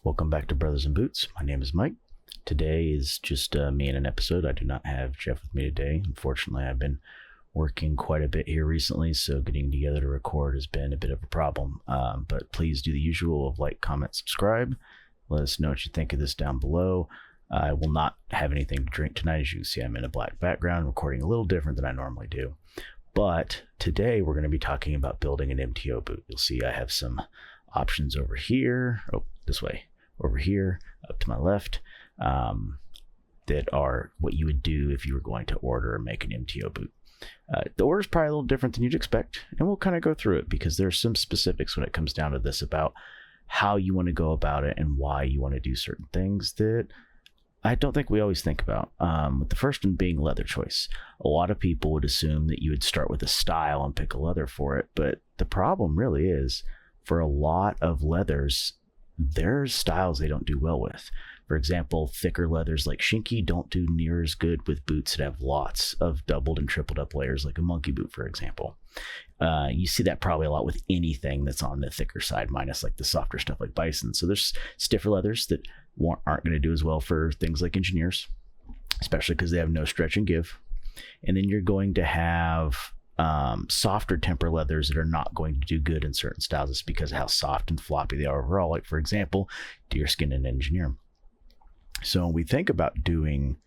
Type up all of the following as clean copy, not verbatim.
Welcome back to Brothers in Boots. My name is Mike. Today is just me in an episode. I do not have Jeff with me today. Unfortunately, I've been working quite a bit here recently, so getting together to record has been a bit of a problem. But please do the usual of like, comment, subscribe. Let us know what you think of this down below. I will not have anything to drink tonight. As you can see, I'm in a black background, recording a little different than I normally do. But today we're going to be talking about building an MTO boot. You'll see I have some options over here. Oh, this way. Over here, up to my left, that are what you would do if you were going to order or make an MTO boot. The order is probably a little different than you'd expect, and we'll kind of go through it because there's some specifics when it comes down to this about how you want to go about it and why you want to do certain things that I don't think we always think about. With the first one being leather choice. A lot of people would assume that you would start with a style and pick a leather for it, but the problem really is for a lot of leathers, there's styles they don't do well with. For example, thicker leathers like Shinky don't do near as good with boots that have lots of doubled and tripled up layers, like a monkey boot, for example. You see that probably a lot with anything that's on the thicker side, minus like the softer stuff like bison. So there's stiffer leathers that aren't going to do as well for things like engineers, especially because they have no stretch and give. And then you're going to have softer temper leathers that are not going to do good in certain styles just because of how soft and floppy they are overall. Like, for example, deerskin and engineer. So when we think about doing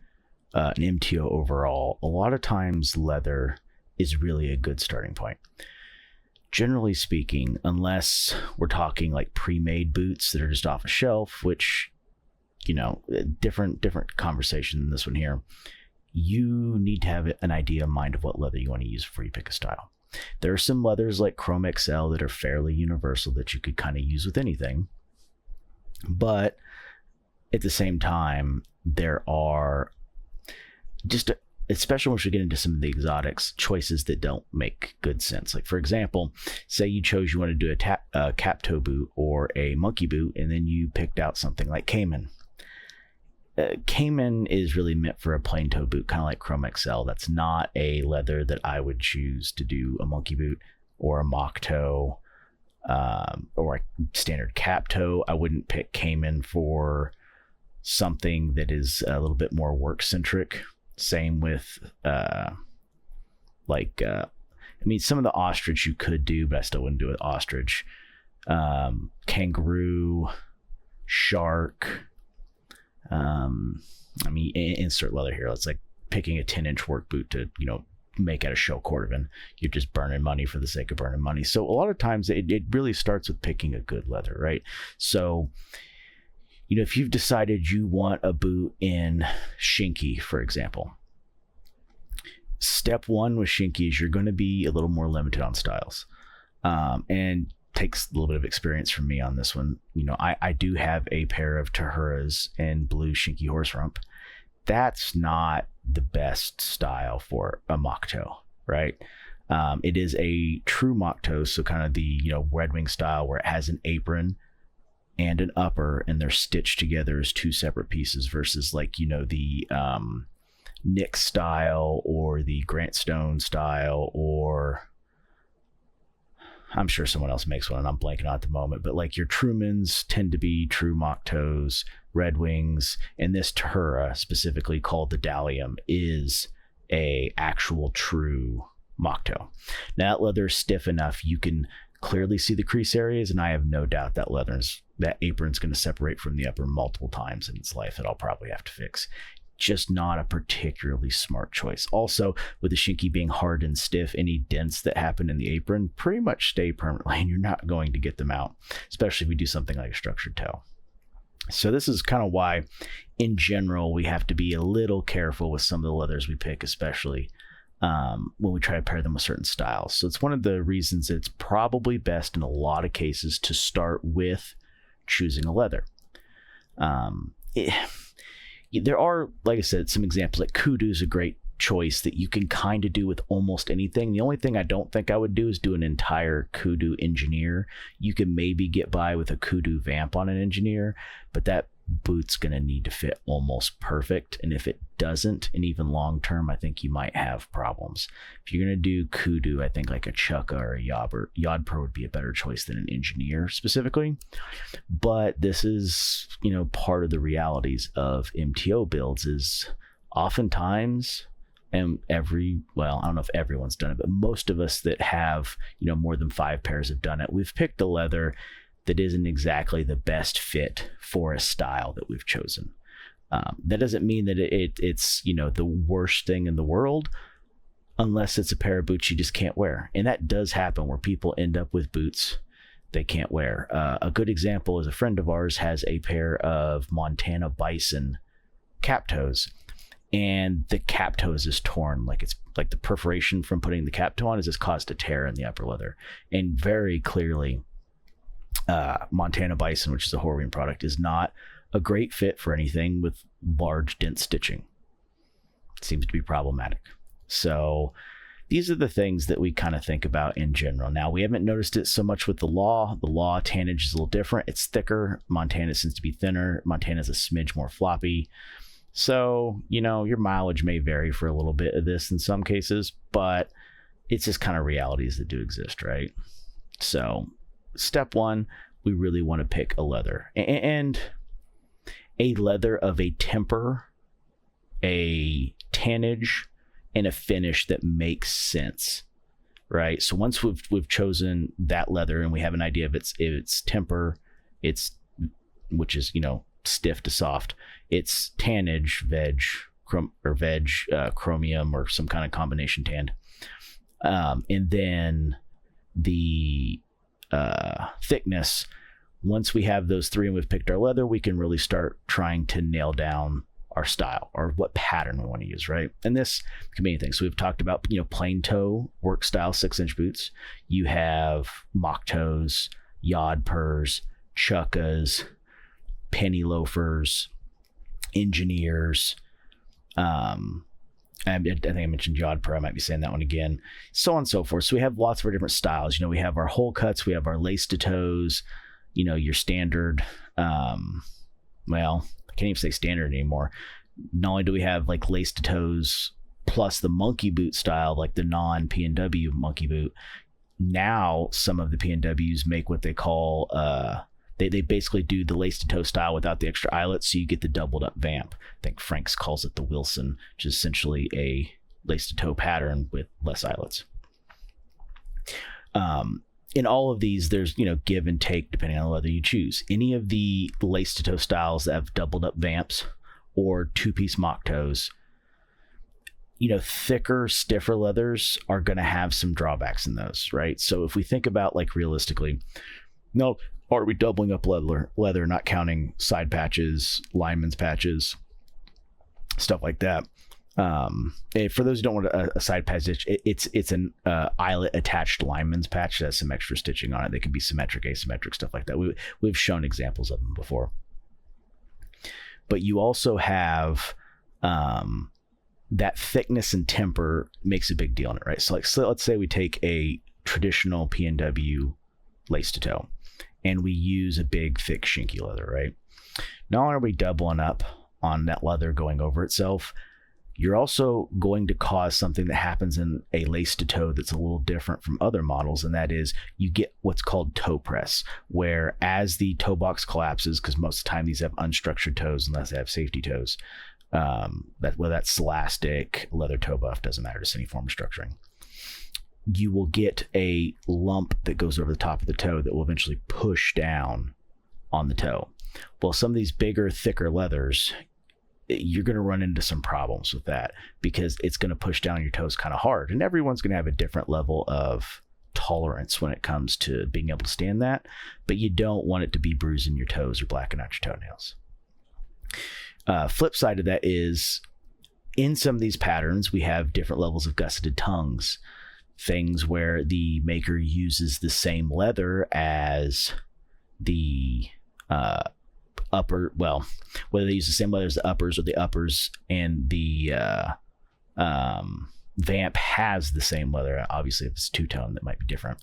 an MTO overall, a lot of times leather is really a good starting point. Generally speaking, unless we're talking like pre-made boots that are just off a shelf, which, you know, different conversation than this one here. You need to have an idea in mind of what leather you want to use before you pick a style. There are some leathers like Chrome XL that are fairly universal that you could kind of use with anything. But at the same time, there are just, especially once you get into some of the exotics, choices that don't make good sense. Like, for example, say you chose you want to do a cap toe boot or a monkey boot, and then you picked out something like Cayman. Cayman is really meant for a plain toe boot, kind of like Chrome XL. That's not a leather that I would choose to do a monkey boot or a mock toe or a standard cap toe. I wouldn't pick Cayman for something that is a little bit more work centric. Same with some of the ostrich you could do, but I still wouldn't do it ostrich. Kangaroo, shark. Insert leather here. It's like picking a 10-inch work boot to, make out of shell cordovan. You're just burning money for the sake of burning money. So a lot of times it really starts with picking a good leather, right? So, if you've decided you want a boot in Shinky, for example, step one with Shinky is you're going to be a little more limited on styles. And takes a little bit of experience from me on this one. I do have a pair of Tahuras in blue Shinky horse rump. That's not the best style for a mock toe, right? It is a true mock toe, so kind of the Red Wing style where it has an apron and an upper, and they're stitched together as two separate pieces versus like the Nick style or the Grant Stone style, or I'm sure someone else makes one and I'm blanking on at the moment, but like your Trumans tend to be true mock toes, Red Wings, and this Tahura specifically called the Dalium is a actual true mock toe. Now that leather is stiff enough, you can clearly see the crease areas, and I have no doubt that apron's going to separate from the upper multiple times in its life that I'll probably have to fix. Just not a particularly smart choice. Also, with the Shinky being hard and stiff, any dents that happen in the apron pretty much stay permanently, and you're not going to get them out, especially if we do something like a structured toe. So this is kind of why, in general, we have to be a little careful with some of the leathers we pick, especially when we try to pair them with certain styles. So it's one of the reasons that it's probably best in a lot of cases to start with choosing a leather. There are, like I said, some examples. Like kudu is a great choice that you can kind of do with almost anything. The only thing I don't think I would do is do an entire kudu engineer. You can maybe get by with a kudu vamp on an engineer, but that boot's going to need to fit almost perfect. And if it doesn't, and even long term, I think you might have problems. If you're going to do kudu, I think like a chukka or a yodper would be a better choice than an engineer specifically. But this is, part of the realities of MTO builds is oftentimes, and I don't know if everyone's done it, but most of us that have, more than 5 pairs have done it. We've picked a leather that isn't exactly the best fit for a style that we've chosen. That doesn't mean that it's the worst thing in the world, unless it's a pair of boots you just can't wear. And that does happen where people end up with boots they can't wear. A good example is a friend of ours has a pair of Montana Bison cap toes, and the cap toes is torn. It's like the perforation from putting the cap toe on has just caused a tear in the upper leather. And very clearly, Montana Bison, which is a Horween product, is not a great fit for anything with large dense stitching. It seems to be problematic. So these are the things that we kind of think about in general. Now, we haven't noticed it so much with the law. The law tannage is a little different. It's thicker. Montana seems to be thinner. Montana's a smidge more floppy. So, your mileage may vary for a little bit of this in some cases, but it's just kind of realities that do exist, right? So step one, we really want to pick a leather, and a leather of a temper, a tannage, and a finish that makes sense, right? So once we've chosen that leather and we have an idea of its temper, which is stiff to soft, its tannage, veg, chromium, or some kind of combination tanned, and then the thickness. Once we have those 3 and we've picked our leather, we can really start trying to nail down our style or what pattern we want to use, right? And this can be anything. So we've talked about plain toe work style 6-inch boots. You have mock toes, yodpers, chukkas, penny loafers, engineers. I think I mentioned yodper. I might be saying that one again, so on and so forth. So we have lots of different styles. We have our hole cuts, we have our lace to toes, your standard, I can't even say standard anymore. Not only do we have like lace to toes plus the monkey boot style, like the non P&W monkey boot. Now some of the P&Ws make what they call, they basically do the lace to toe style without the extra eyelets, so you get the doubled up vamp. I think Frank's calls it the Wilson, which is essentially a lace to toe pattern with less eyelets. In all of these, there's give and take depending on whether you choose. Any of the lace to toe styles that have doubled up vamps or 2-piece mock toes, thicker, stiffer leathers are going to have some drawbacks in those, right? So if we think about realistically, no, are we doubling up leather, not counting side patches, lineman's patches, stuff like that? For those who don't want a side patch, it's an eyelet attached lineman's patch that has some extra stitching on it. They can be symmetric, asymmetric, stuff like that. We've shown examples of them before. But you also have that thickness and temper makes a big deal in it, right? So let's say we take a traditional P&W lace to toe, and we use a big, thick, shinky leather, right? Not only are we doubling up on that leather going over itself, you're also going to cause something that happens in a lace to toe that's a little different from other models, and that is you get what's called toe press, where as the toe box collapses, because most of the time these have unstructured toes unless they have safety toes, whether that's elastic, leather toe buff, doesn't matter, just any form of structuring. You will get a lump that goes over the top of the toe that will eventually push down on the toe. Well, some of these bigger, thicker leathers, you're going to run into some problems with that because it's going to push down your toes kind of hard. And everyone's going to have a different level of tolerance when it comes to being able to stand that, but you don't want it to be bruising your toes or blacking out your toenails. Flip side of that is in some of these patterns, we have different levels of gusseted tongues, things where the maker uses the same leather as the upper, well, whether they use the same leather as the uppers or the uppers and the vamp has the same leather. Obviously, if it's two-tone, that might be different.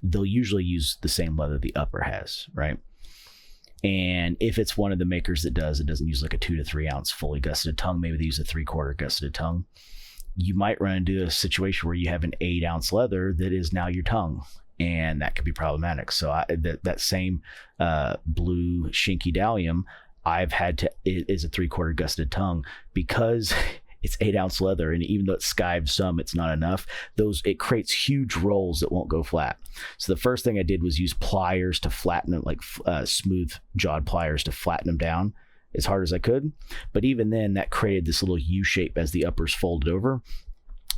They'll usually use the same leather the upper has, right? And if it's one of the makers that it doesn't use like a 2 to 3 ounce fully gusseted tongue, maybe they use a 3/4 gusseted tongue, you might run into a situation where you have an 8 ounce leather that is now your tongue, and that could be problematic. So that same blue Shinky Dalium, I've had to, it is a 3/4 gusseted tongue because it's 8 ounce leather, and even though it skives some, it's not enough. It creates huge rolls that won't go flat. So the first thing I did was use pliers to flatten them, like smooth jawed pliers to flatten them down as hard as I could. But even then, that created this little U shape as the uppers folded over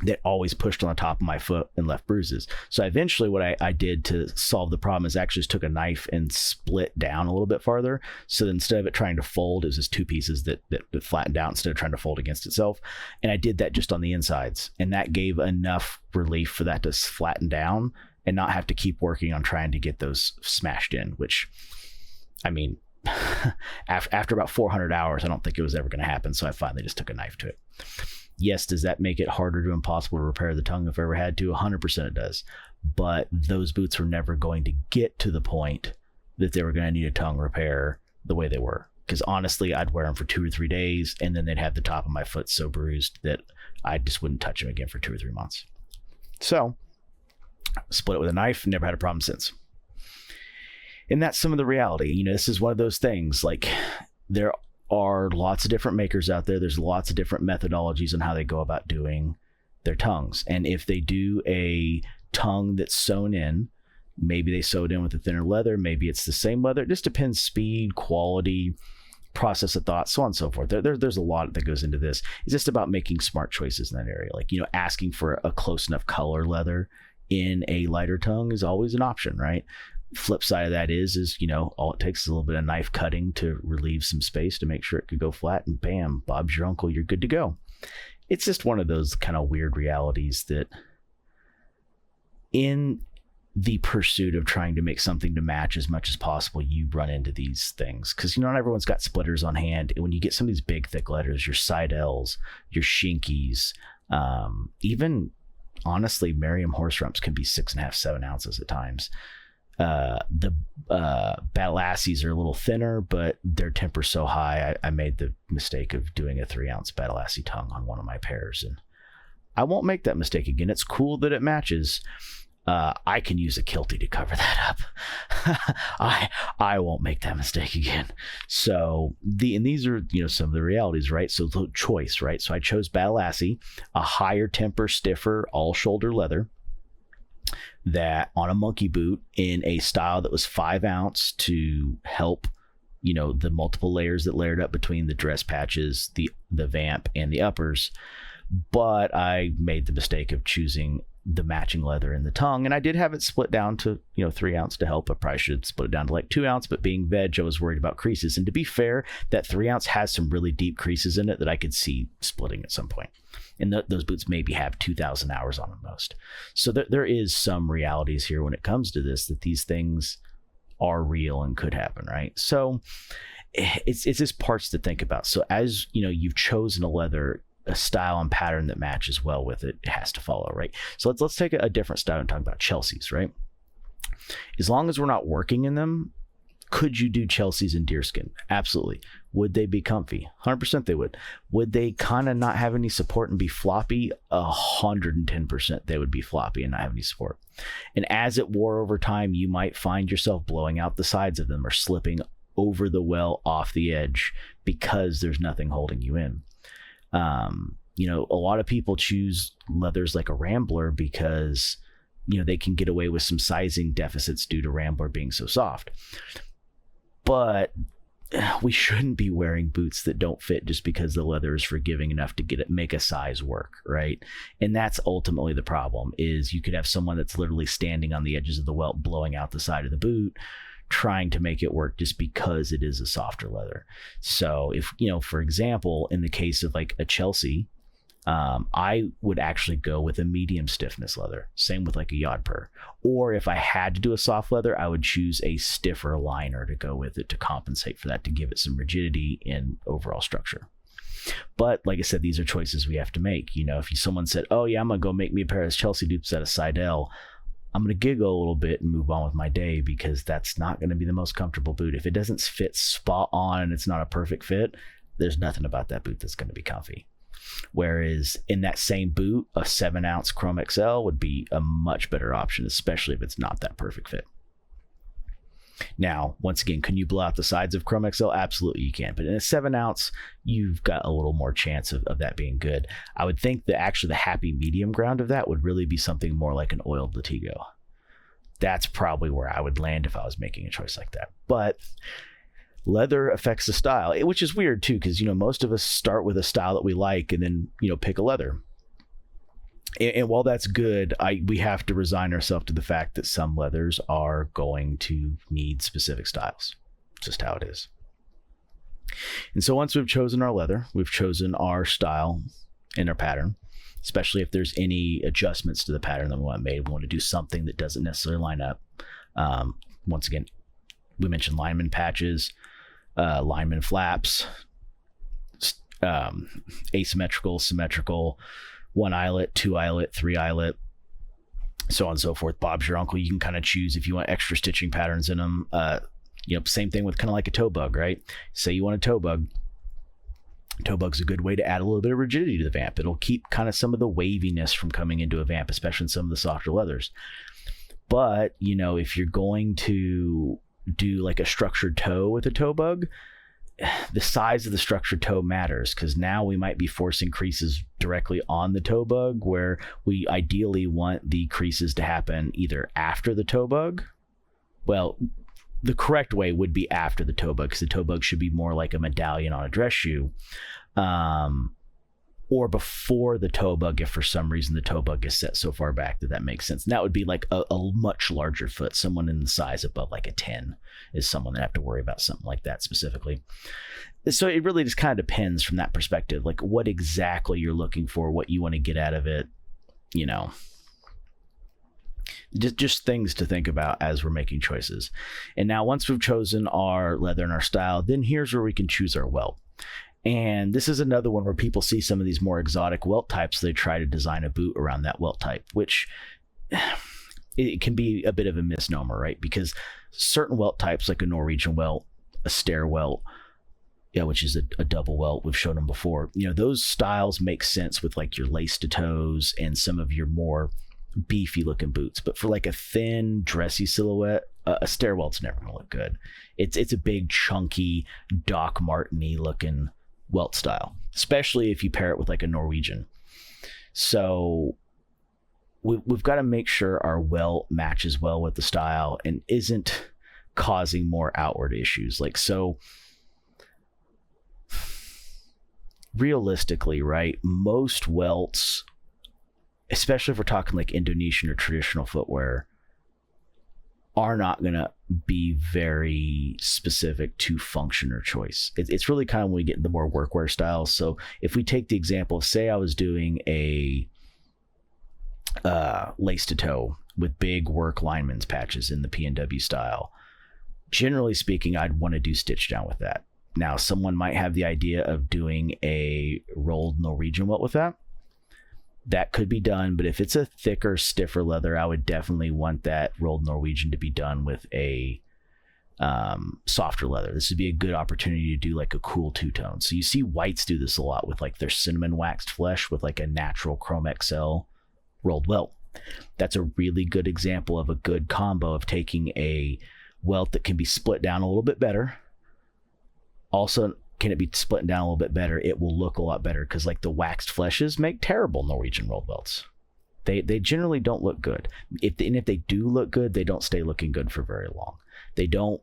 that always pushed on the top of my foot and left bruises. So eventually what I did to solve the problem is actually just took a knife and split down a little bit farther. So instead of it trying to fold, it was just 2 pieces that flattened out instead of trying to fold against itself. And I did that just on the insides. And that gave enough relief for that to flatten down and not have to keep working on trying to get those smashed in, which, I mean, after about 400 hours, I don't think it was ever going to happen. So I finally just took a knife to it. Yes, does that make it harder to impossible to repair the tongue if I ever had to? 100% it does. But those boots were never going to get to the point that they were going to need a tongue repair the way they were. Because honestly, I'd wear them for 2 or 3 days, and then they'd have the top of my foot so bruised that I just wouldn't touch them again for 2 or 3 months. So, split it with a knife, never had a problem since. And that's some of the reality. This is one of those things, like, there are lots of different makers out there. There's lots of different methodologies on how they go about doing their tongues. And if they do a tongue that's sewn in, maybe they sew it in with a thinner leather, maybe it's the same leather. It just depends: speed, quality, process of thought, so on and so forth. There's a lot that goes into this. It's just about making smart choices in that area. Like, asking for a close enough color leather in a lighter tongue is always an option, right? Flip side of that is all it takes is a little bit of knife cutting to relieve some space to make sure it could go flat, and bam, Bob's your uncle, you're good to go. It's just one of those kind of weird realities that in the pursuit of trying to make something to match as much as possible, you run into these things, because not everyone's got splitters on hand. And when you get some of these big thick letters, your Seidels, your Shinkies, even honestly Merriam horse rumps can be 6.5, 7 ounces at times. The Badalassis are a little thinner, but their temper's so high. I made the mistake of doing a 3 ounce Badalassi tongue on one of my pairs, and I won't make that mistake again. It's cool that it matches. I can use a kiltie to cover that up. I won't make that mistake again. So these are some of the realities, right? So the choice, right? So I chose Badalassi, a higher temper, stiffer, all shoulder leather, that on a monkey boot in a style that was 5 ounce to help, the multiple layers that layered up between the dress patches, the vamp, and the uppers. But I made the mistake of choosing the matching leather in the tongue, and I did have it split down to 3 ounce to help. I probably should split it down to like 2 ounce, but being veg, I was worried about creases. And to be fair, that 3 ounce has some really deep creases in it that I could see splitting at some point. And those boots maybe have 2,000 hours on them most. So there is some realities here when it comes to this, that these things are real and could happen, right? So it's just parts to think about. So as you've chosen a leather, a style and pattern that matches well with it, it has to follow, right? So let's take a different style and talk about Chelseas, right? As long as we're not working in them, could you do Chelseas in deerskin? Absolutely. Would they be comfy? 100% they would. Would they kind of not have any support and be floppy? 110% they would be floppy and not have any support. And as it wore over time, you might find yourself blowing out the sides of them or slipping over the well off the edge because there's nothing holding you in. A lot of people choose leathers like a Rambler because, they can get away with some sizing deficits due to Rambler being so soft. But we shouldn't be wearing boots that don't fit just because the leather is forgiving enough to make a size work, right? And that's ultimately the problem. Is you could have someone that's literally standing on the edges of the welt, blowing out the side of the boot, trying to make it work just because it is a softer leather. So if, for example, in the case of like a Chelsea, I would actually go with a medium stiffness leather. Same with like a Yodper. Or if I had to do a soft leather, I would choose a stiffer liner to go with it to compensate for that, to give it some rigidity in overall structure. But like I said, these are choices we have to make. If someone said, oh yeah, I'm gonna go make me a pair of Chelsea dupes out of Seidel, I'm going to giggle a little bit and move on with my day, because that's not going to be the most comfortable boot. If it doesn't fit spot on and it's not a perfect fit, there's nothing about that boot that's going to be comfy. Whereas in that same boot, a 7-ounce Chrome XL would be a much better option, especially if it's not that perfect fit. Now, once again, can you blow out the sides of Chrome XL? Absolutely you can. But in a 7-ounce, you've got a little more chance of that being good. I would think that actually the happy medium ground of that would really be something more like an oiled Latigo. That's probably where I would land if I was making a choice like that. But leather affects the style, which is weird too, because, you know, most of us start with a style that we like and then, you know, pick a leather. And while that's good, we have to resign ourselves to the fact that some leathers are going to need specific styles. It's just how it is. And so once we've chosen our leather, we've chosen our style and our pattern, especially if there's any adjustments to the pattern that we want made. We want to do something that doesn't necessarily line up. Once again, we mentioned lineman patches, lineman flaps, asymmetrical, symmetrical, 1 eyelet, 2 eyelet, 3 eyelet, so on and so forth. Bob's your uncle. You can kind of choose if you want extra stitching patterns in them. You know, same thing with kind of like a toe bug, right? Say you want a toe bug. Toe bug's a good way to add a little bit of rigidity to the vamp. It'll keep kind of some of the waviness from coming into a vamp, especially in some of the softer leathers. But, you know, if you're going to do like a structured toe with a toe bug, the size of the structured toe matters, because now we might be forcing creases directly on the toe bug, where we ideally want the creases to happen either after the toe bug. Well, the correct way would be after the toe bug, because the toe bug should be more like a medallion on a dress shoe, or before the toe bug if for some reason the toe bug is set so far back that makes sense. And that would be like a much larger foot. Someone in the size above like a 10 is someone that have to worry about something like that specifically. So it really just kind of depends from that perspective, like what exactly you're looking for, what you want to get out of it, you know. Just things to think about as we're making choices. And now once we've chosen our leather and our style, then here's where we can choose our welt. And this is another one where people see some of these more exotic welt types. They try to design a boot around that welt type, which it can be a bit of a misnomer, right? Because certain welt types, like a Norwegian welt, a stair welt, which is a double welt, we've shown them before. You know, those styles make sense with like your lace to toes and some of your more beefy looking boots. But for like a thin, dressy silhouette, a stair welt's never gonna look good. It's a big, chunky, Doc Marteny looking welt style, especially if you pair it with like a Norwegian. So we've got to make sure our welt matches well with the style and isn't causing more outward issues. Like, so realistically, right, most welts, especially if we're talking like Indonesian or traditional footwear, are not going to be very specific to function or choice. It's really kind of when we get into more workwear styles. So if we take the example, say I was doing a lace to toe with big work lineman's patches in the P&W style, generally speaking, I'd want to do stitch down with that. Now, someone might have the idea of doing a rolled Norwegian welt with that. That could be done, but if it's a thicker, stiffer leather, I would definitely want that rolled Norwegian to be done with a softer leather. This would be a good opportunity to do like a cool two-tone. So you see whites do this a lot with like their cinnamon waxed flesh with like a natural Chrome XL rolled welt. That's a really good example of a good combo of taking a welt that can be split down a little bit better. Also, can it be split down a little bit better? It will look a lot better, because like the waxed fleshes make terrible Norwegian rolled welts. They generally don't look good. If they do look good, they don't stay looking good for very long. They don't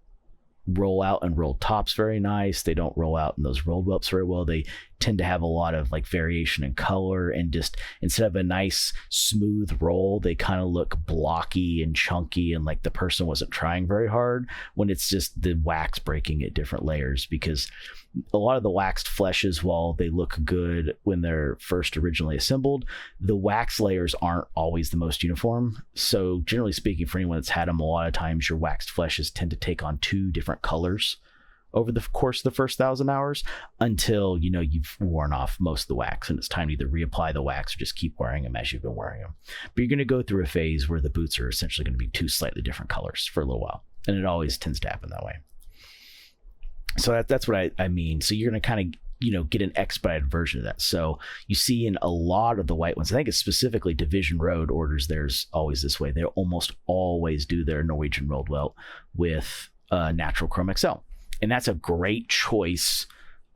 roll out and roll tops very nice. They don't roll out in those rolled welts very well. They tend to have a lot of like variation in color, and just instead of a nice smooth roll, they kind of look blocky and chunky and like the person wasn't trying very hard, when it's just the wax breaking at different layers. Because a lot of the waxed fleshes, while they look good when they're first originally assembled, the wax layers aren't always the most uniform. So generally speaking, for anyone that's had them, a lot of times your waxed fleshes tend to take on 2 different colors over the course of the first 1,000 hours until, you've worn off most of the wax and it's time to either reapply the wax or just keep wearing them as you've been wearing them. But you're going to go through a phase where the boots are essentially going to be two slightly different colors for a little while. And it always tends to happen that way. So that's what I mean. So you're going to kind of, get an expedited version of that. So you see in a lot of the white ones, I think it's specifically Division Road orders theirs always this way. They almost always do their Norwegian rolled welt with natural chrome XL. And that's a great choice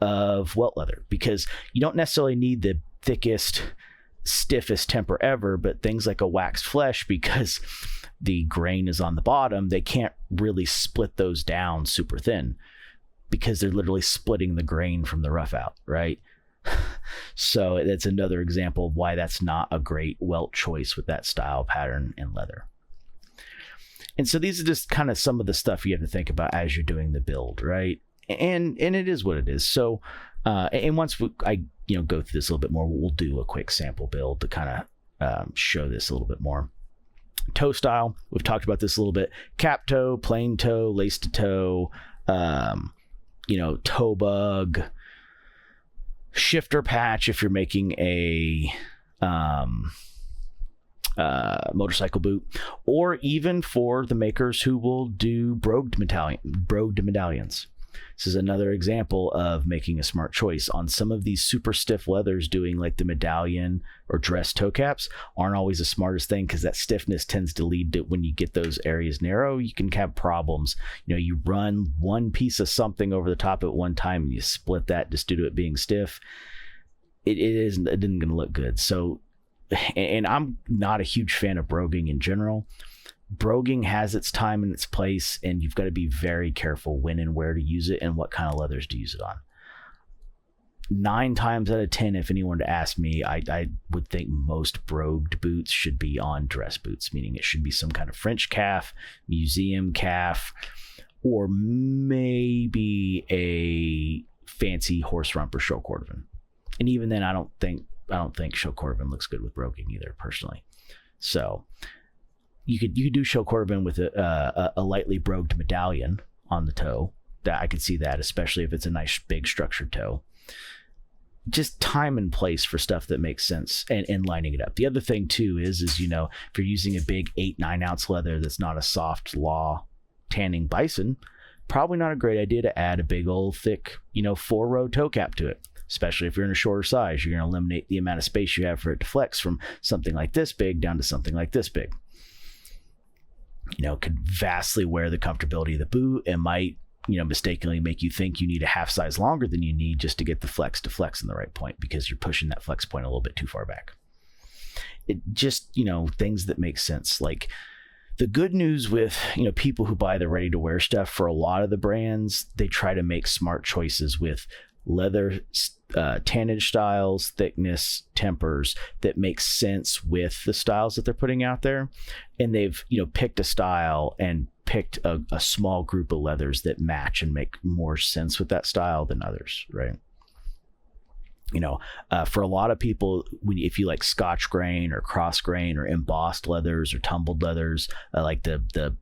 of welt leather because you don't necessarily need the thickest, stiffest temper ever, but things like a waxed flesh, because the grain is on the bottom, they can't really split those down super thin because they're literally splitting the grain from the rough out, right? So that's another example of why that's not a great welt choice with that style, pattern, and leather. And so these are just kind of some of the stuff you have to think about as you're doing the build, right? And it is what it is. So, and once I go through this a little bit more, we'll do a quick sample build to kind of show this a little bit more. Toe style, we've talked about this a little bit. Cap toe, plain toe, lace to toe, toe bug, shifter patch if you're making a motorcycle boot, or even for the makers who will do brogued medallions. This is another example of making a smart choice. On some of these super stiff leathers, doing like the medallion or dress toe caps aren't always the smartest thing because that stiffness tends to lead to, when you get those areas narrow, you can have problems. You run one piece of something over the top at one time and you split that just due to it being stiff. It isn't going to look good. So, and I'm not a huge fan of broguing in general. Broguing has its time and its place, and you've got to be very careful when and where to use it and what kind of leathers to use it on. 9 times out of 10, if anyone to ask me, I would think most brogued boots should be on dress boots, meaning it should be some kind of French calf, museum calf, or maybe a fancy horse rump or show cordovan. And even then, I don't think show cordovan looks good with broguing either, personally. So you could do show cordovan with a lightly brogued medallion on the toe. That I could see that, especially if it's a nice big structured toe. Just time and place for stuff that makes sense and lining it up. The other thing too is if you're using a big 8-9 ounce leather that's not a soft law tanning bison, probably not a great idea to add a big old thick 4-row toe cap to it. Especially if you're in a shorter size, you're going to eliminate the amount of space you have for it to flex from something like this big down to something like this big. Could vastly wear the comfortability of the boot and might, mistakenly make you think you need a half size longer than you need just to get the flex to flex in the right point because you're pushing that flex point a little bit too far back. It just, things that make sense. Like the good news with, people who buy the ready to wear stuff, for a lot of the brands, they try to make smart choices with leather tannage styles, thickness, tempers that make sense with the styles that they're putting out there. And they've, picked a style and picked a small group of leathers that match and make more sense with that style than others, right? For a lot of people, if you like Scotch grain or cross grain or embossed leathers or tumbled leathers, like the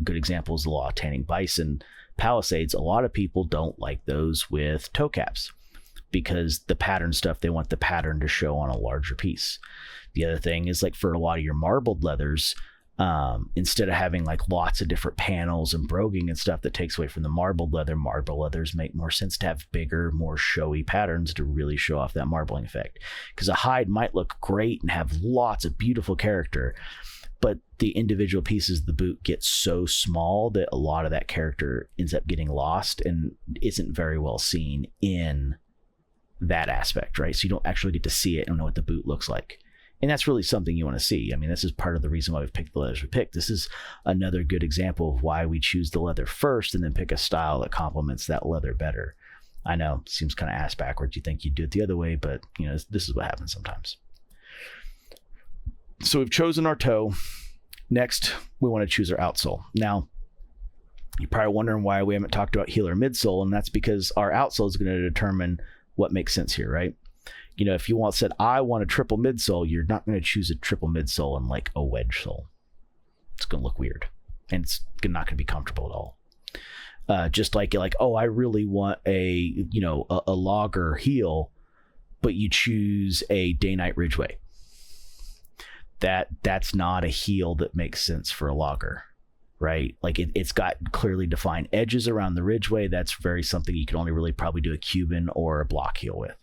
good examples, the Law Tanning Bison Palisades, a lot of people don't like those with toe caps because the pattern stuff, they want the pattern to show on a larger piece. The other thing is like for a lot of your marbled leathers, instead of having like lots of different panels and broguing and stuff that takes away from the marbled leathers make more sense to have bigger, more showy patterns to really show off that marbling effect. Because a hide might look great and have lots of beautiful character, but the individual pieces of the boot get so small that a lot of that character ends up getting lost and isn't very well seen in that aspect, right? So you don't actually get to see it and know what the boot looks like. And that's really something you want to see. I mean, this is part of the reason why we've picked the leathers we picked. This is another good example of why we choose the leather first and then pick a style that complements that leather better. I know, seems kind of ass backwards. You think you'd do it the other way, but this is what happens sometimes. So we've chosen our toe. Next, we want to choose our outsole. Now, you're probably wondering why we haven't talked about heel or midsole, and that's because our outsole is going to determine what makes sense here, right? If you said, I want a triple midsole, you're not going to choose a triple midsole and like a wedge sole. It's going to look weird, and it's not going to be comfortable at all. Just like, oh, I really want a logger heel, but you choose a day-night ridgeway. That's not a heel that makes sense for a logger, right? Like it's got clearly defined edges around the ridgeway. That's very something you can only really probably do a Cuban or a block heel with.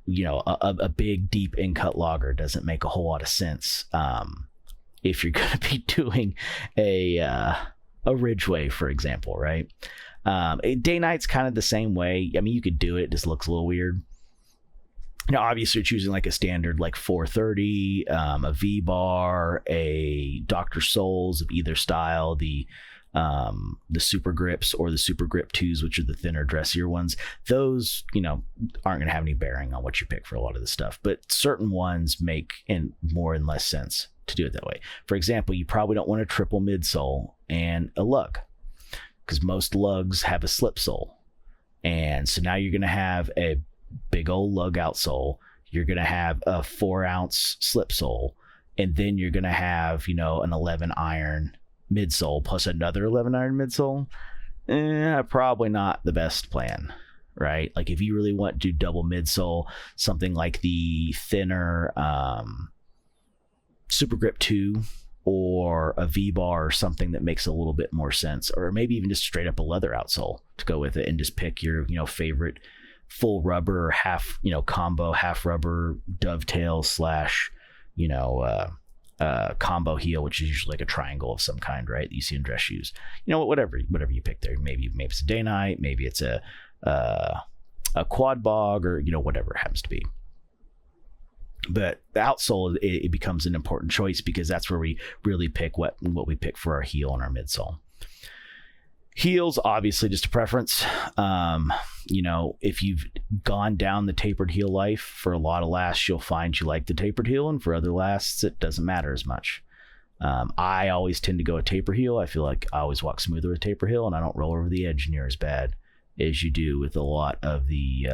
A big deep in-cut logger doesn't make a whole lot of sense if you're going to be doing a ridgeway, for example, right? Day night's kind of the same way. I mean, you could do it, it just looks a little weird. Now, obviously, you're choosing like a standard like 430, a V-bar, a Dr. Souls of either style, the Super Grips or the Super Grip 2s, which are the thinner, dressier ones. Those, aren't going to have any bearing on what you pick for a lot of this stuff. But certain ones make more and less sense to do it that way. For example, you probably don't want a triple midsole and a lug, because most lugs have a slip sole. And so now you're going to have a big old lug outsole, you're going to have a 4-ounce slip sole, and then you're going to have, an 11 iron midsole plus another 11 iron midsole. Probably not the best plan, right? Like if you really want to do double midsole, something like the thinner Super Grip 2 or a V-bar or something that makes a little bit more sense, or maybe even just straight up a leather outsole to go with it, and just pick your, favorite full rubber, half, combo, half rubber dovetail / combo heel, which is usually like a triangle of some kind, right? That you see in dress shoes. Whatever you pick there. Maybe it's a day night, maybe it's a quad bog, or whatever it happens to be. But the outsole, it becomes an important choice, because that's where we really pick what we pick for our heel and our midsole. Heels, obviously, just a preference. If you've gone down the tapered heel life for a lot of lasts, you'll find you like the tapered heel, and for other lasts, it doesn't matter as much. I always tend to go a taper heel. I feel like I always walk smoother with taper heel, and I don't roll over the edge near as bad as you do with a lot of the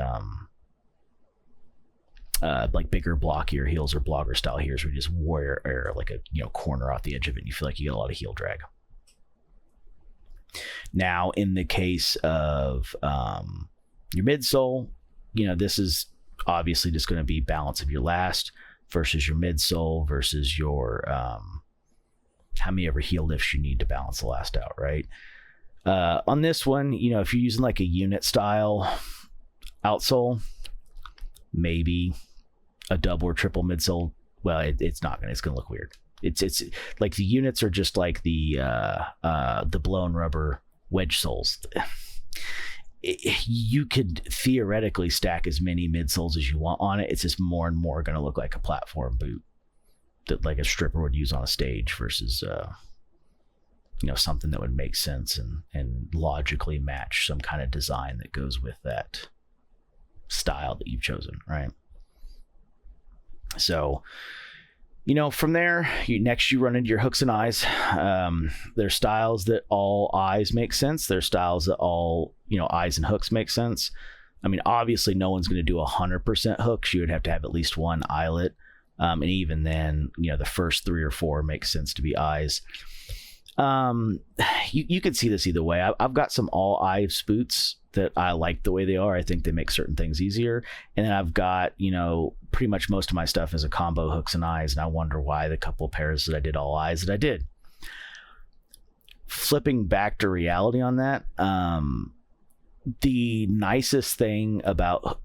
like bigger, blockier heels or blogger style heels, where you just wear like a corner off the edge of it, and you feel like you get a lot of heel drag. Now, in the case of your midsole, this is obviously just going to be balance of your last versus your midsole versus your how many ever heel lifts you need to balance the last out, right? On this one, if you're using like a unit style outsole, maybe a double or triple midsole. Well, it's not gonna. It's gonna look weird. It's like the units are just like the blown rubber wedge soles. You could theoretically stack as many midsoles as you want on it. It's just more and more going to look like a platform boot that like a stripper would use on a stage versus something that would make sense and logically match some kind of design that goes with that style that you've chosen, right? So from there, you run into your hooks and eyes. There's styles that all eyes make sense. There's styles that all, eyes and hooks make sense. I mean, obviously, no one's going to do 100% hooks. You would have to have at least one eyelet. And even then, the first 3 or 4 makes sense to be eyes. You could see this either way. I've got some all eyes boots that I like the way they are. I think they make certain things easier. And then I've got, pretty much most of my stuff is a combo hooks and eyes. And I wonder why the couple of pairs that I did all eyes that I did. Flipping back to reality on that, the nicest thing about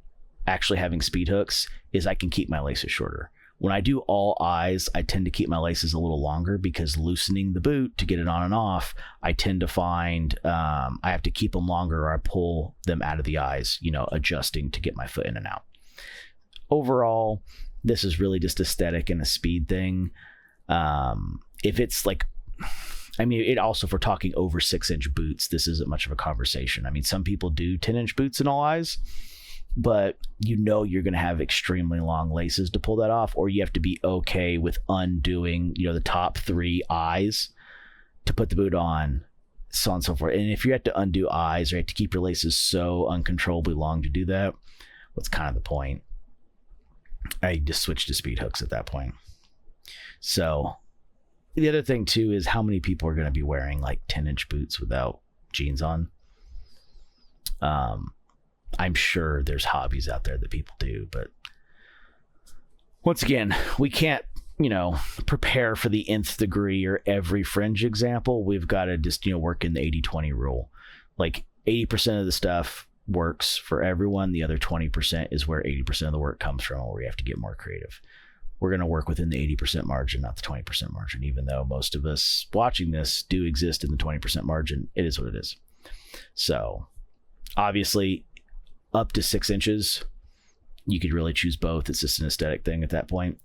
actually having speed hooks is I can keep my laces shorter. When I do all eyes, I tend to keep my laces a little longer, because loosening the boot to get it on and off, I tend to find I have to keep them longer, or I pull them out of the eyes, adjusting to get my foot in and out. Overall, this is really just aesthetic and a speed thing. If it's like, it also, if we're talking over 6-inch boots, this isn't much of a conversation. Some people do 10-inch boots in all eyes, but you're going to have extremely long laces to pull that off, or you have to be okay with undoing, the top 3 eyes to put the boot on, so on and so forth. And if you have to undo eyes, or you have to keep your laces so uncontrollably long to do that, what's kind of the point? I just switched to speed hooks at that point. So the other thing too is how many people are going to be wearing like 10-inch boots without jeans on. I'm sure there's hobbies out there that people do, but once again, we can't, prepare for the nth degree or every fringe example. We've got to just, work in the 80-20 rule. Like 80% of the stuff works for everyone. The other 20% is where 80% of the work comes from, where we have to get more creative. We're going to work within the 80% margin, not the 20% margin, even though most of us watching this do exist in the 20% margin. It is what it is. So obviously up to 6 inches, you could really choose both. It's just an aesthetic thing at that point.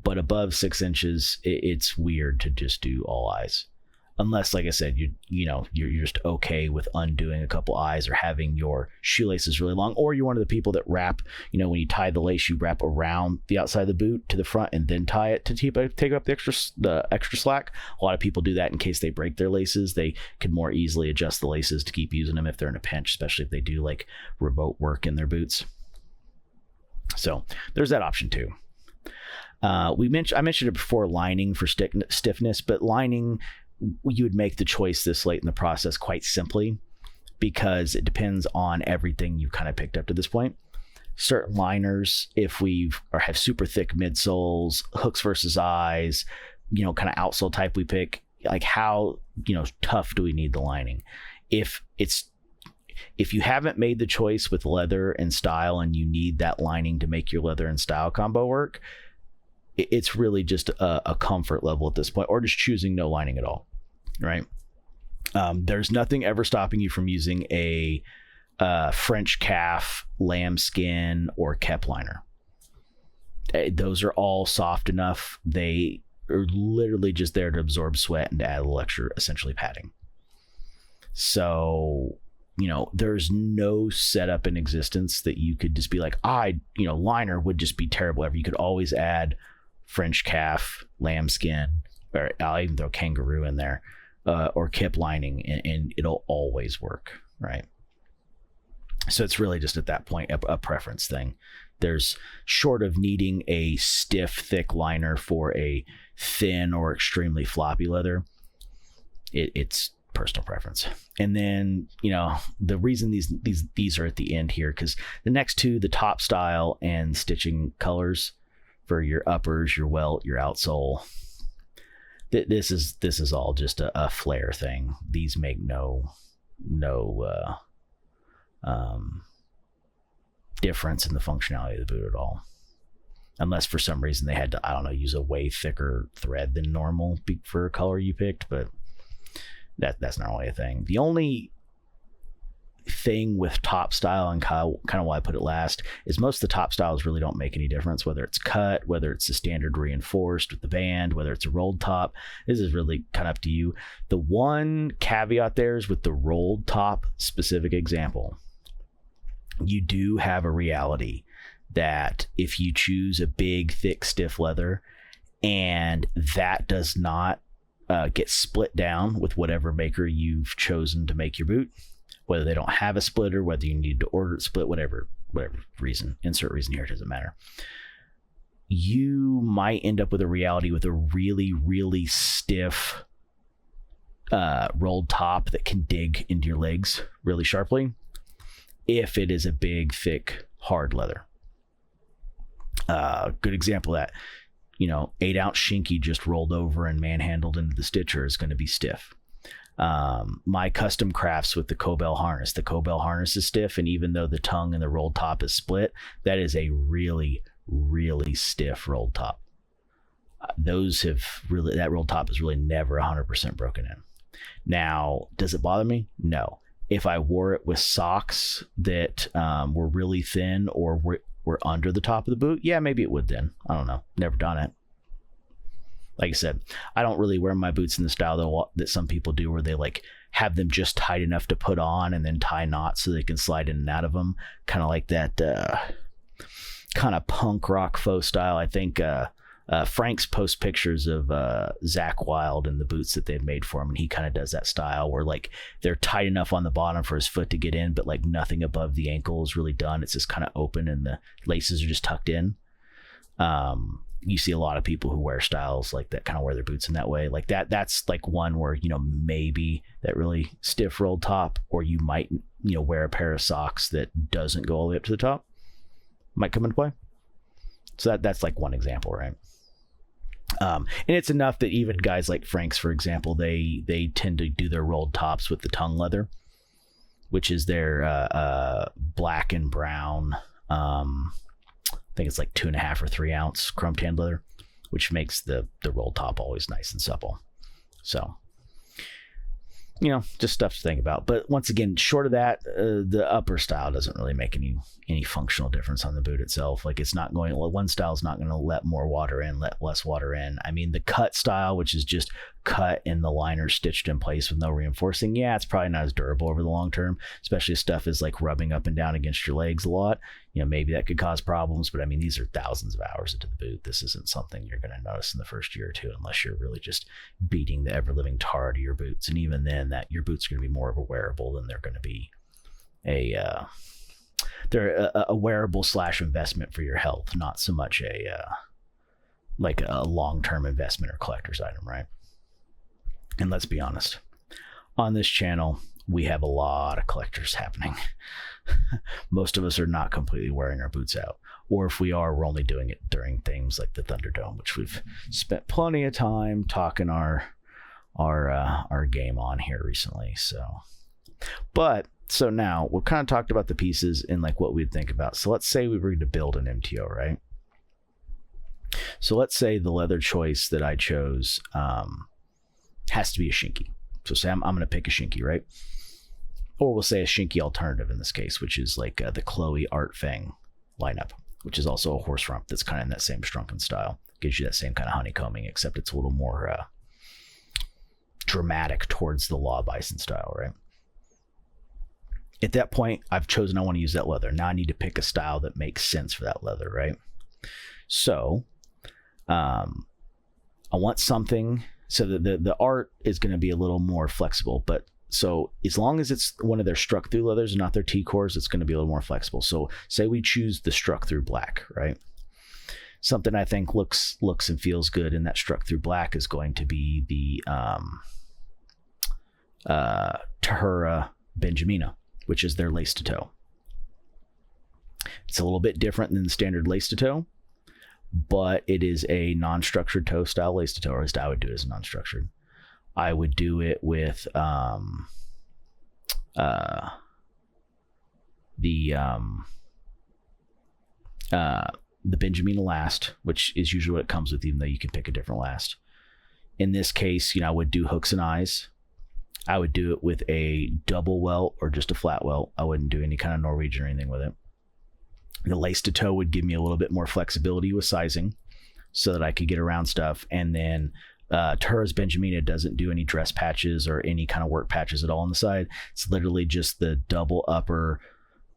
But above 6 inches, it's weird to just do all eyes. Unless, like I said, you're just okay with undoing a couple eyes or having your shoelaces really long, or you're one of the people that wrap, when you tie the lace, you wrap around the outside of the boot to the front and then tie it to take up the extra slack. A lot of people do that in case they break their laces. They can more easily adjust the laces to keep using them if they're in a pinch, especially if they do like remote work in their boots. So there's that option too. I mentioned it before, lining for stiffness, but lining, you would make the choice this late in the process quite simply because it depends on everything you've kind of picked up to this point. Certain liners, if have super thick midsoles, hooks versus eyes, kind of outsole type we pick, like how, tough do we need the lining? If you haven't made the choice with leather and style and you need that lining to make your leather and style combo work, it's really just a comfort level at this point, or just choosing no lining at all, right? There's nothing ever stopping you from using a French calf, lambskin, or Kep liner. Those are all soft enough. They are literally just there to absorb sweat and to add a little extra, essentially, padding. So, there's no setup in existence that you could just be like, liner would just be terrible ever. You could always add French calf, lambskin, or I'll even throw kangaroo in there, or Kep lining, and it'll always work, right? So it's really just at that point a preference thing. There's, short of needing a stiff, thick liner for a thin or extremely floppy leather, it's personal preference. And then, the reason these are at the end here, because the next two, the top style and stitching colors for your uppers, your welt, your outsole, this is all just a flair thing. These make no difference in the functionality of the boot at all, unless for some reason they had to, use a way thicker thread than normal for a color you picked, but that's not really a thing. The only thing with top style, and kind of why I put it last, is most of the top styles really don't make any difference, whether it's cut, whether it's the standard reinforced with the band, whether it's a rolled top. This is really kind of up to you. The one caveat there is with the rolled top specific example, you do have a reality that if you choose a big, thick, stiff leather and that does not get split down with whatever maker you've chosen to make your boot, whether they don't have a splitter, whether you need to order it split, whatever reason, insert reason here, it doesn't matter. You might end up with a reality with a really, really stiff rolled top that can dig into your legs really sharply if it is a big, thick, hard leather. Good example of that, 8-ounce shinky just rolled over and manhandled into the stitcher is going to be stiff. My custom crafts with the Cobell harness is stiff, and even though the tongue and the rolled top is split, that is a really, really stiff rolled top. That rolled top is really never 100% broken in. Now, does it bother me? No. If I wore it with socks that were really thin or were under the top of the boot, yeah, maybe it would then. I don't know. Never done it. Like I said, I don't really wear my boots in the style that some people do, where they like have them just tight enough to put on and then tie knots so they can slide in and out of them. Kind of like that kind of punk rock faux style. I think Frank's post pictures of Zach Wilde and the boots that they've made for him, and he kind of does that style where like they're tight enough on the bottom for his foot to get in, but like nothing above the ankle is really done. It's just kind of open and the laces are just tucked in. you see a lot of people who wear styles like that, kind of wear their boots in that way. Like that's like one where, maybe that really stiff rolled top, or you might, wear a pair of socks that doesn't go all the way up to the top, might come into play. So that's like one example, right? And it's enough that even guys like Frank's, for example, they tend to do their rolled tops with the tongue leather, which is their black and brown, I think it's like 2.5 or 3 ounce chrome tanned leather, which makes the rolled top always nice and supple. So, just stuff to think about. But once again, short of that, the upper style doesn't really make any functional difference on the boot itself. Like one style is not going to let more water in, let less water in. I mean, the cut style, which is just cut and the liner stitched in place with no reinforcing, it's probably not as durable over the long term, especially if stuff is like rubbing up and down against your legs a lot. Maybe that could cause problems, but I mean, these are thousands of hours into the boot. This isn't something you're going to notice in the first year or two, unless you're really just beating the ever-living tar out of your boots. And even then, that your boots are going to be more of a wearable than they're going to be they're a wearable / investment for your health, not so much like a long-term investment or collector's item, right? And let's be honest, on this channel, we have a lot of collectors happening. Most of us are not completely wearing our boots out, or if we are, we're only doing it during things like the Thunderdome, which we've spent plenty of time talking our game on here recently. So now we've kind of talked about the pieces and like what we'd think about. So let's say we were to build an MTO, right? So let's say the leather choice that I chose has to be a shinky. So say I'm going to pick a shinky, right? Or we'll say a shinky alternative in this case, which is like the Chloe Art Fang lineup, which is also a horse rump that's kind of in that same shrunken style. Gives you that same kind of honeycombing, except it's a little more dramatic towards the law bison style, right? At that point, I've chosen I want to use that leather. Now I need to pick a style that makes sense for that leather, right? So I want something, so the art is going to be a little more flexible, but so as long as it's one of their struck through leathers and not their T-cores, it's going to be a little more flexible. So say we choose the struck through black, right? Something I think looks and feels good in that struck through black is going to be the Tahura Benjamina, which is their lace to toe. It's a little bit different than the standard lace to toe, but it is a non-structured toe style lace to toe, or at least I would do it as a non-structured. I would do it with the Benjamina last, which is usually what it comes with, even though you can pick a different last. In this case, I would do hooks and eyes. I would do it with a double welt or just a flat welt. I wouldn't do any kind of Norwegian or anything with it. The lace to toe would give me a little bit more flexibility with sizing so that I could get around stuff. And then Tahura's Benjamina doesn't do any dress patches or any kind of work patches at all on the side. It's literally just the double upper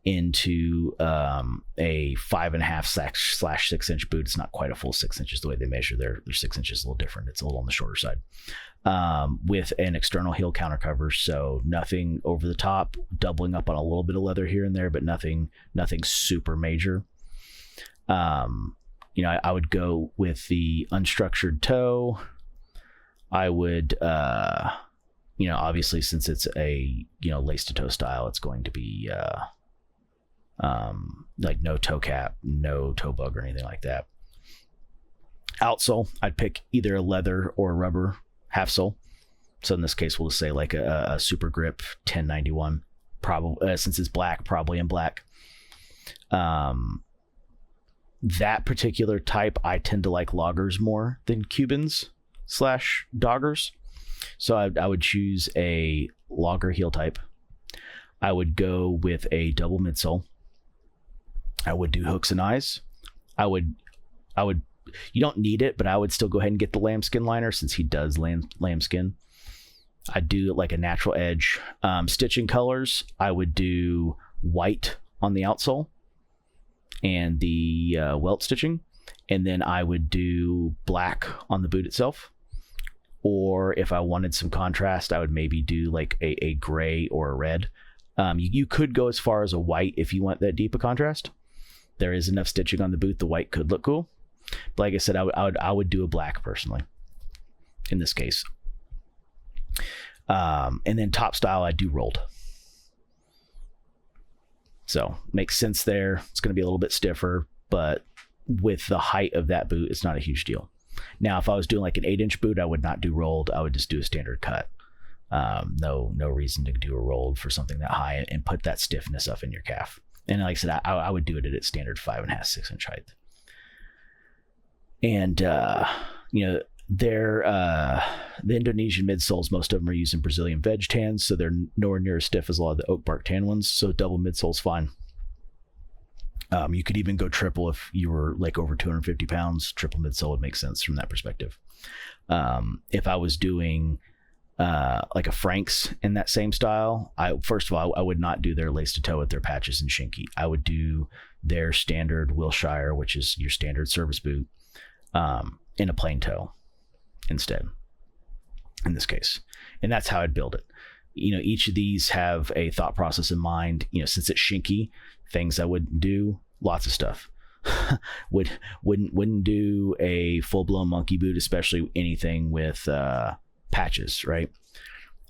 into a 5.5 / 6 inch boot. It's not quite a full 6 inches the way they measure. Their 6 inches is a little different. It's a little on the shorter side, with an external heel counter cover. So nothing over the top, doubling up on a little bit of leather here and there, but nothing super major. I would go with the unstructured toe. I would, obviously since it's a, lace to toe style, it's going to be, like no toe cap, no toe bug or anything like that. Outsole, I'd pick either a leather or a rubber half sole. So in this case, we'll just say like a super grip 1091, probably, since it's black, probably in black. That particular type, I tend to like loggers more than Cubans / doggers. So I would choose a logger heel type. I would go with a double midsole. I would do hooks and eyes. I would, you don't need it, but I would still go ahead and get the lambskin liner since he does lambskin. I'd do like a natural edge. Stitching colors, I would do white on the outsole and the welt stitching. And then I would do black on the boot itself. Or if I wanted some contrast, I would maybe do like a gray or a red. You could go as far as a white if you want that deep a contrast. There is enough stitching on the boot, the white could look cool. But like I said, I would do a black personally in this case. And then top style, I do rolled. So makes sense there. It's going to be a little bit stiffer, but with the height of that boot, it's not a huge deal. Now, if I was doing like an 8-inch boot, I would not do rolled. I would just do a standard cut. No reason to do a rolled for something that high and put that stiffness up in your calf. And like I said, I would do it at its standard 5.5, 6-inch height. And, the Indonesian midsoles, most of them are using Brazilian veg tans, so they're nowhere near as stiff as a lot of the oak bark tan ones. So double midsole's fine. You could even go triple if you were like over 250 pounds. Triple midsole would make sense from that perspective. If I was doing like a Frank's in that same style, first of all, I would not do their lace to toe with their patches and shinky. I would do their standard Wilshire, which is your standard service boot, in a plain toe instead, in this case. And that's how I'd build it. Each of these have a thought process in mind. Since it's shinky, things I wouldn't do, lots of stuff. Wouldn't do a full-blown monkey boot, especially anything with patches, right?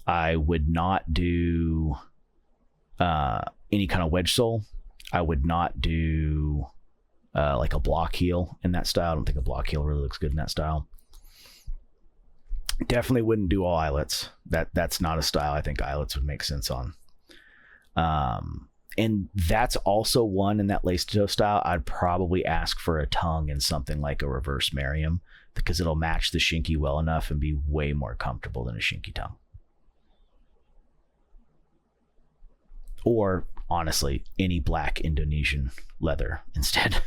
I would not do any kind of wedge sole. I would not do like a block heel in that style. I don't think a block heel really looks good in that style. Definitely wouldn't do all eyelets. That's not a style I think eyelets would make sense on. And that's also one in that lace toe style. I'd probably ask for a tongue in something like a reverse Merriam, because it'll match the shinky well enough and be way more comfortable than a shinky tongue. Or honestly, any black Indonesian leather instead.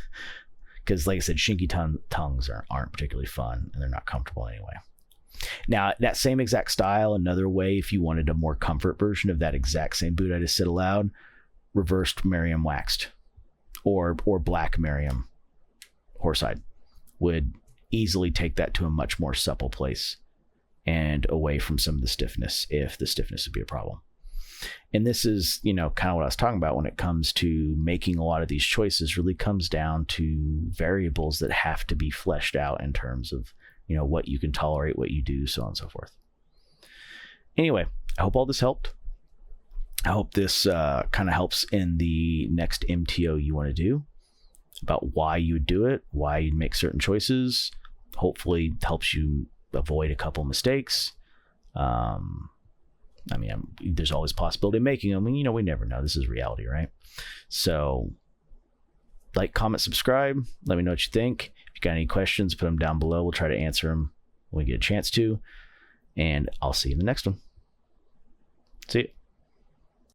Because like I said, shinky tongues aren't particularly fun and they're not comfortable anyway. Now, that same exact style, another way, if you wanted a more comfort version of that exact same boot I just said aloud, reversed Merriam waxed or black Merriam horsehide would easily take that to a much more supple place and away from some of the stiffness, if the stiffness would be a problem. And this is, kind of what I was talking about when it comes to making a lot of these choices. Really comes down to variables that have to be fleshed out in terms of, what you can tolerate, what you do, so on and so forth. Anyway, I hope all this helped. I hope this kind of helps in the next MTO you want to do, about why you would do it, why you'd make certain choices. Hopefully helps you avoid a couple mistakes. There's always possibility of making them. We never know. This is reality, right? So like, comment, subscribe. Let me know what you think. If you got any questions, put them down below. We'll try to answer them when we get a chance to. And I'll see you in the next one. See you.